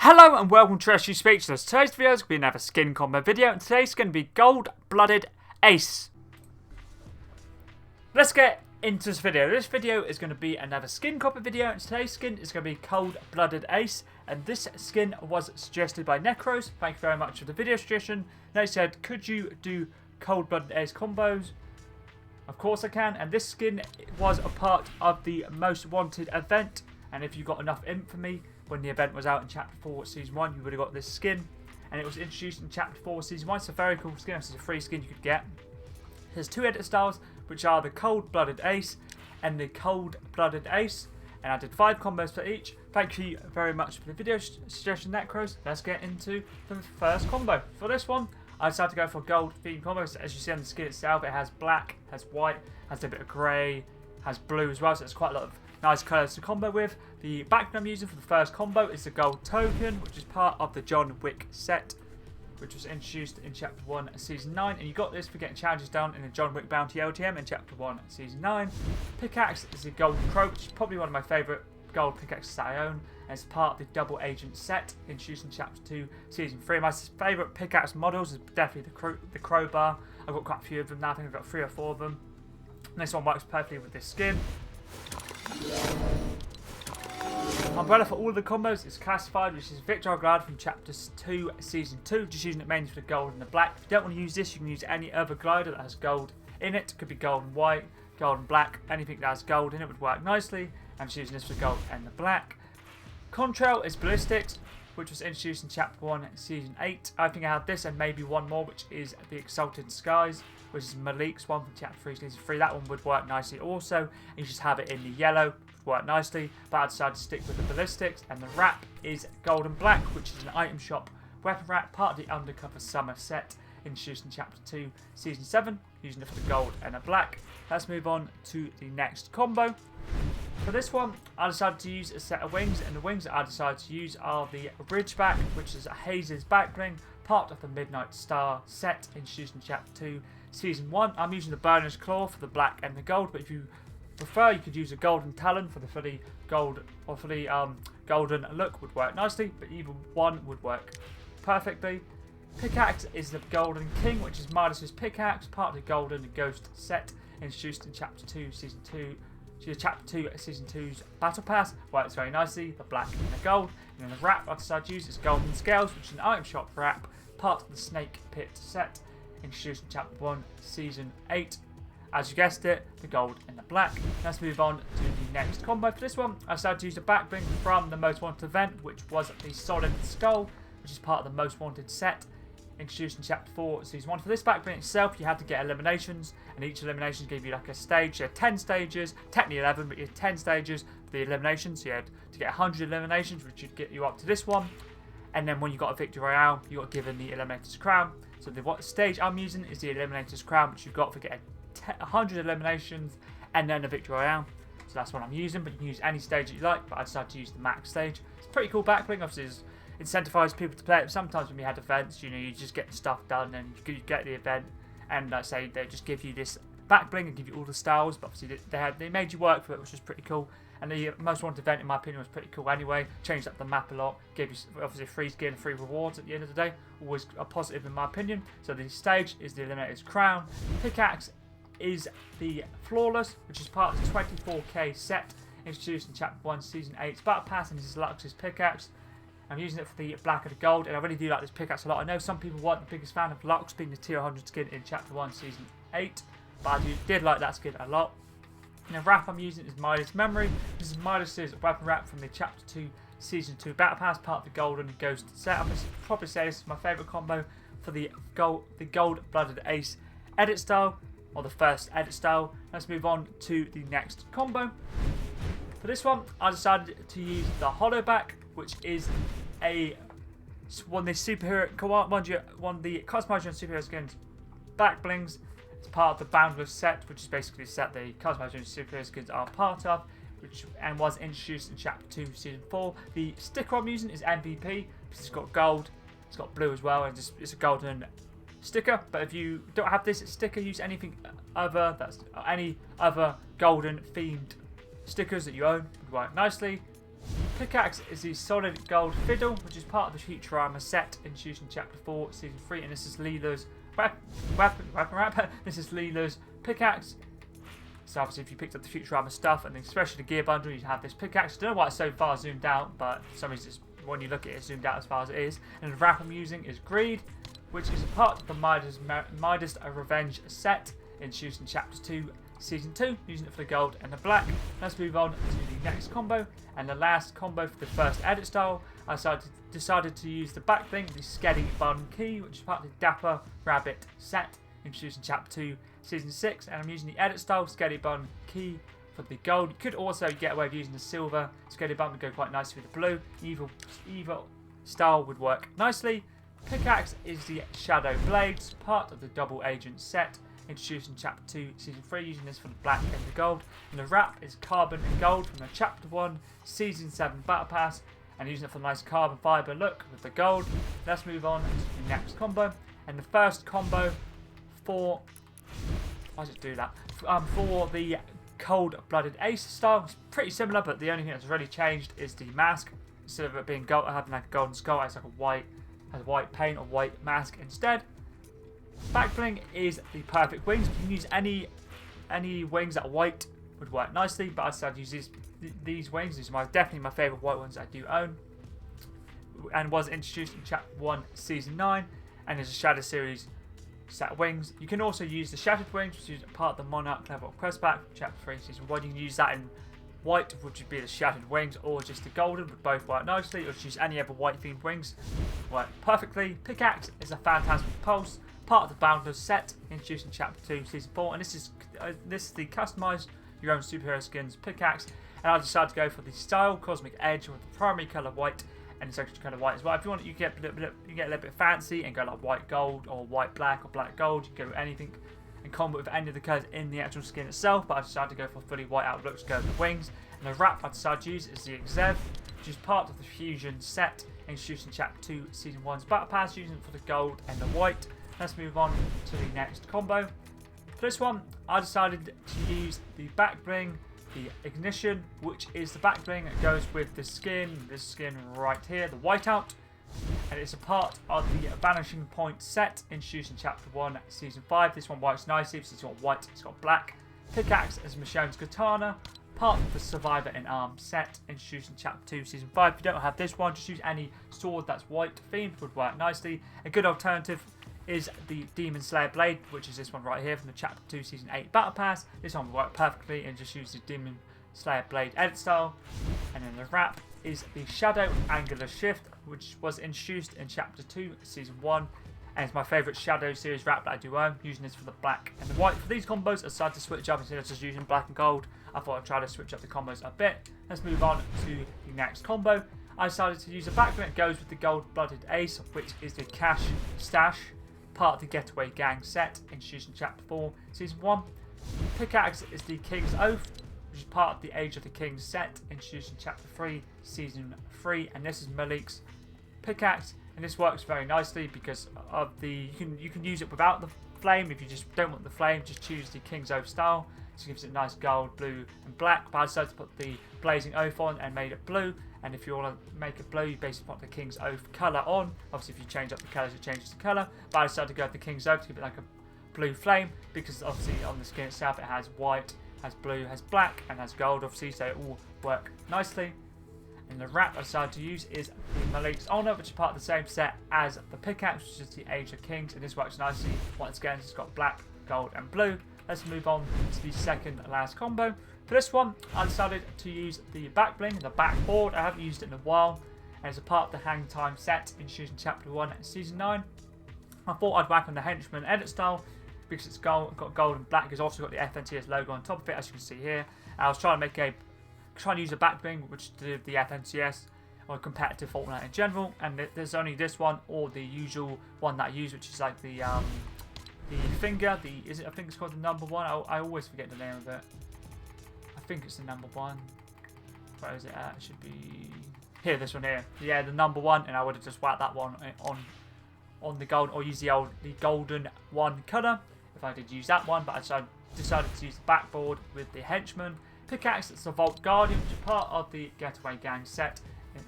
Hello and welcome to SU Speechless. Today's video is going to be another skin combo video, and today's going to be Gold-Blooded Ace. Let's get into this video. This video is going to be another skin combo video, and today's skin is going to be Gold-Blooded Ace. And this skin was suggested by Necros. Thank you very much for the video suggestion. They said, could you do Gold-Blooded Ace combos? Of course I can, and this skin was a part of the Most Wanted event. And if you got enough infamy when the event was out in Chapter 4 Season 1, you would have got this skin. And it was introduced in Chapter 4 Season 1. It's a very cool skin. It's a free skin you could get. There's two edit styles, which are the Gold-Blooded Ace and the Cold-Blooded Ace. And I did 5 combos for each. Thank you very much for the video suggestion, Necros. Let's get into the first combo. For this one, I decided to go for a gold themed combo. So as you see on the skin itself, it has black, has white, has a bit of grey, has blue as well. So it's quite a lot of nice colours to combo with. The background I'm using for the first combo is the gold token, which is part of the John Wick set, which was introduced in Chapter 1 Season 9. And you got this for getting challenges done in the John Wick Bounty LTM in Chapter 1 Season 9. Pickaxe is the gold crow, which is probably one of my favourite gold pickaxes that I own. And it's part of the double agent set introduced in Chapter 2 Season 3. My favourite pickaxe models is definitely the crowbar. I've got quite a few of them now. I think I've got 3 or 4 of them. And this one works perfectly with this skin. Umbrella for all of the combos is classified, which is Victor Glider from Chapter 2 Season 2, just using it mainly for the gold and the black. If you don't want to use this, you can use any other glider that has gold in it. It could be gold and white, gold and black, anything that has gold in it would work nicely. I'm just using this for gold and the black. Contrail is ballistics, which was introduced in Chapter 1 Season 8. I think I have this and maybe one more, which is the Exalted Skies, which is Malik's one from Chapter 3 Season 3. That one would work nicely also. And you just have it in the yellow, would work nicely. But I decided to stick with the ballistics. And the wrap is gold and black, which is an item shop weapon wrap, part of the Undercover Summer set, introduced in Chapter 2 Season 7, using it for the gold and the black. Let's move on to the next combo. For this one, I decided to use a set of wings, and the wings that I decided to use are the Ridgeback, which is a Haze's backbling, part of the Midnight Star set, introduced in Chapter 2 Season 1. I'm using the Burner's Claw for the black and the gold, but if you prefer, you could use a Golden Talon for the fully gold, or for the golden look would work nicely, but either one would work perfectly. Pickaxe is the Golden King, which is Midas's pickaxe, part of the Golden Ghost set, introduced in Chapter 2 Season 2. Chapter 2 Season 2's Battle Pass works very nicely, the black and the gold. And then the wrap I decided to use is Golden Scales, which is an item shop wrap, part of the Snake Pit set, introduced in Chapter 1 Season 8. As you guessed it, the gold and the black. Let's move on to the next combo. For this one, I decided to use a backbling from the Most Wanted event, which was the Solid Skull, which is part of the Most Wanted set, introduced in Chapter 4 Season 1. For this backbling itself, you had to get eliminations, and each elimination gave you like a stage. You had 10 stages, technically 11, but you had 10 stages for the eliminations. So you had to get 100 eliminations, which would get you up to this one. And then when you got a Victory Royale, you got given the Eliminator's Crown. So what stage I'm using is the Eliminator's Crown, which you got for getting 100 eliminations and then a Victory Royale. So that's what I'm using, but you can use any stage that you like, but I decided to use the max stage. It's a pretty cool backbling, obviously. Incentivize people to play it. Sometimes when we had events, you just get stuff done and you get the event, and like say they just give you this backbling and give you all the styles. But obviously they made you work for it, which was pretty cool. And the Most Wanted event, in my opinion, was pretty cool anyway. Changed up the map a lot. Gave you obviously free skin and free rewards at the end of the day. Always a positive in my opinion. So the stage is the Eliminator's Crown. Pickaxe is the Flawless, which is part of the 24k set, introduced in Chapter 1 Season 8's Battle Pass, and this is Lux's pickaxe. I'm using it for the black and the gold, and I really do like this pickaxe a lot. I know some people weren't the biggest fan of Lux being the tier 100 skin in Chapter 1 Season 8, but I did like that skin a lot. And the wrap I'm using is Midas Memory. This is Midas's weapon wrap from the Chapter 2 Season 2 Battle Pass, part of the Golden Ghost set. I would probably say this is my favourite combo for the Gold-Blooded Ace edit style, or the first edit style. Let's move on to the next combo. For this one, I decided to use the Hollowback, which is one of the customization superhero skins backblings. It's part of the Boundless set, which is basically the set the customization superhero skins are part of, and was introduced in Chapter 2 Season 4. The sticker I'm using is MVP because it's got gold, it's got blue as well, and it's a golden sticker. But if you don't have this sticker, use anything other any other golden themed stickers that you own would work nicely. Pickaxe is the solid gold fiddle, which is part of the Futurama set introduced in Chapter 4, Season 3, and this is Leela's weapon. This is Leela's pickaxe. So obviously if you picked up the Futurama stuff, and especially the gear bundle, you have this pickaxe. I don't know why it's so far zoomed out, but for some reason when you look at it, it's zoomed out as far as it is. And the wrap I'm using is Greed, which is a part of the Midas Revenge set introduced in Chapter 2, Season 2, using it for the gold and the black. Let's move on to the next combo, and the last combo for the first edit style. I decided to use the back thing, the Sketty Bun Key, which is part of the Dapper Rabbit set, introduced in Chapter 2, Season 6, and I'm using the edit style Sketty Bun Key for the gold. You could also get away with using the silver Sketty Bun, would go quite nicely with the blue. Either style would work nicely. Pickaxe is the Shadow Blades, part of the Double Agent set, introduced in Chapter 2, Season 3, using this for the black and the gold. And the wrap is Carbon and Gold from the Chapter 1, Season 7 Battle Pass, and using it for the nice carbon fibre look with the gold. Let's move on to the next combo. And the first combo for... Why does it do that? For the Cold-Blooded Ace style, it's pretty similar, but the only thing that's really changed is the mask. Instead of it being gold, having like a golden skull, it's like a white paint or white mask instead. Backbling is the perfect wings. You can use any wings that are white would work nicely, but I decided to use these wings. These are definitely my favourite white ones I do own, and was introduced in Chapter 1, Season 9, and is a Shadow Series set of wings. You can also use the Shattered Wings, which is part of the Monarch level of quest pack, Chapter 3, Season 1. You can use that in white, which would be the Shattered Wings, or just the golden, would both work nicely, or just use any other white themed wings, work perfectly. Pickaxe is a Phantasmal Pulse, part of the Boundless set, introduced in Chapter 2, Season 4, and this is the customise your own superhero skins pickaxe. And I decided to go for the Style Cosmic Edge with the primary colour white and the secondary colour white as well. If you want, you get a little bit fancy and go like white gold or white black or black gold. You can go with anything and combo with any of the colours in the actual skin itself. But I decided to go for fully white outlook to go with the wings. And the wrap I decided to use is the Exev, which is part of the Fusion set, introduced in Chapter 2, Season 1's Battle Pass, using it for the gold and the white. Let's move on to the next combo. For this one, I decided to use the back bling, the Ignition, which is the back bling that goes with this skin right here, the whiteout. And it's a part of the Vanishing Point set, introduced in Chapter 1, Season 5. This one works nicely, because it's got white, it's got black. Pickaxe is Michonne's Katana, part of the Survivor in Arms set, introduced in Chapter 2, Season 5. If you don't have this one, just use any sword that's white themed, would work nicely. A good alternative is the Demon Slayer Blade, which is this one right here from the Chapter 2 Season 8 Battle Pass. This one will work perfectly, and just use the Demon Slayer Blade edit style. And then the wrap is the Shadow Angular Shift, which was introduced in Chapter 2 Season 1, and it's my favourite Shadow series wrap that I do own, using this for the black and the white. For these combos, I decided to switch up instead of just using black and gold. I thought I'd try to switch up the combos a bit. Let's move on to the next combo. I decided to use a backbling that goes with the Gold-Blooded Ace, which is the Cash Stash, part of the Getaway Gang set, introduced in Chapter 4, Season 1. Pickaxe is the King's Oath, which is part of the Age of the Kings set, introduced in Chapter 3, Season 3, and this is Malik's pickaxe, and this works very nicely because of the you can use it without the flame. If you just don't want the flame, just choose the King's Oath style. This gives it a nice gold, blue, and black. But I decided to put the Blazing Oath on and made it blue. And if you want to make it blue, you basically put the King's Oath colour on. Obviously, if you change up the colours, it changes the colour. But I decided to go with the King's Oath to give it like a blue flame, because obviously on the skin itself it has white, has blue, has black, and has gold, obviously, so it all work nicely. And the wrap I decided to use is the Malik's Honor, which is part of the same set as the pickaxe, which is the Age of Kings, and this works nicely. Once again, it's got black, gold, and blue. Let's move on to the second and last combo. For this one, I decided to use the back bling, the backboard. I haven't used it in a while, and it's a part of the Hang Time set, introduced in Chapter 1 and Season 9. I thought I'd whack on the Henchman edit style, because it's got gold and black. It's also got the FNCS logo on top of it, as you can see here. And I was trying to use a back bling which did the FNCS or competitive Fortnite in general, and there's only this one or the usual one that I use, which is like the finger. I think it's called the number one. I always forget the name of it. I think it's the number one. Where is it at? It should be here. This one here. Yeah, the number one, and I would have just whacked that one on the gold, or use the golden one colour if I did use that one. But I decided to use the backboard with the Henchman. Pickaxe, it's the Vault Guardian, which is part of the Getaway Gang set,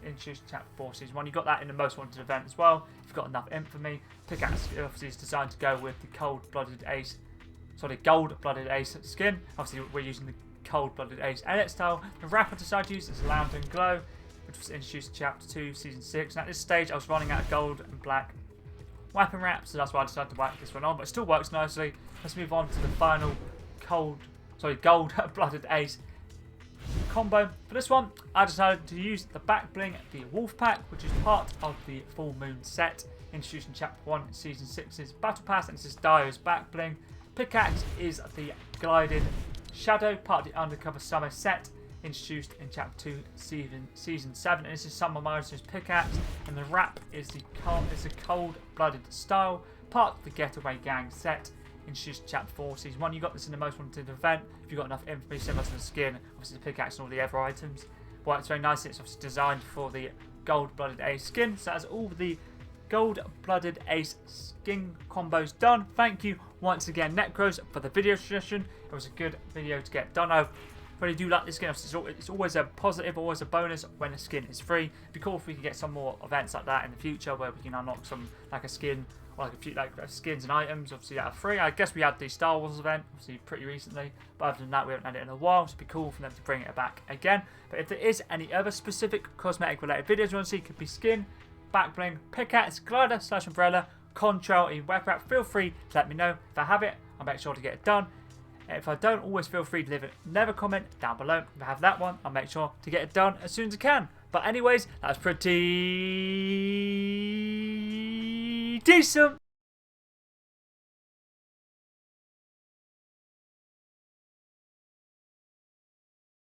introduced in Chapter 4, Season 1. You got that in the Most Wanted event as well. If you've got enough infamy. Pickaxe obviously is designed to go with the Gold-Blooded Ace skin. Obviously, we're using the Cold-Blooded Ace edit style. The wrap I decided to use is Lantern Glow, which was introduced in Chapter 2, Season 6. And at this stage, I was running out of gold and black weapon wrap, so that's why I decided to whack this one on. But it still works nicely. Let's move on to the final Gold-Blooded Ace combo. For this one, I decided to use the back bling, the Wolf Pack, which is part of the Full Moon set, introduced in Chapter 1, Season 6's Battle Pass, and this is Dio's back bling. Pickaxe is the Glided Shadow, part of the Undercover Summer set, introduced in Chapter 2, Season 7, and this is Summer Morrison's pickaxe, and the wrap is the Cold-Blooded Style, part of the Getaway Gang set, introduced in Chapter 4, Season 1. You got this in the Most Wanted event. If you've got enough infamy, similar to the skin, obviously the pickaxe and all the other items. Works very nicely. It's obviously designed for the Gold-Blooded Ace skin, so that's all the Gold-Blooded Ace skin combos done. Thank you once again, Necros, for the video suggestion. It was a good video to get done. I really do like this skin. It's always a positive, always a bonus when a skin is free. It'd be cool if we could get some more events like that in the future where we can unlock some, like a skin, or like a few skins and items, obviously that are free. I guess we had the Star Wars event, obviously pretty recently, but other than that we haven't had it in a while, so it'd be cool for them to bring it back again. But if there is any other specific cosmetic related videos you want to see, could be skin, back bling, pickaxe, glider / umbrella, contrail, and weapon wrap, feel free to let me know. If I have it, I'll make sure to get it done. If I don't, always feel free to leave another comment down below. If I have that one, I'll make sure to get it done as soon as I can. But anyways, that was pretty decent.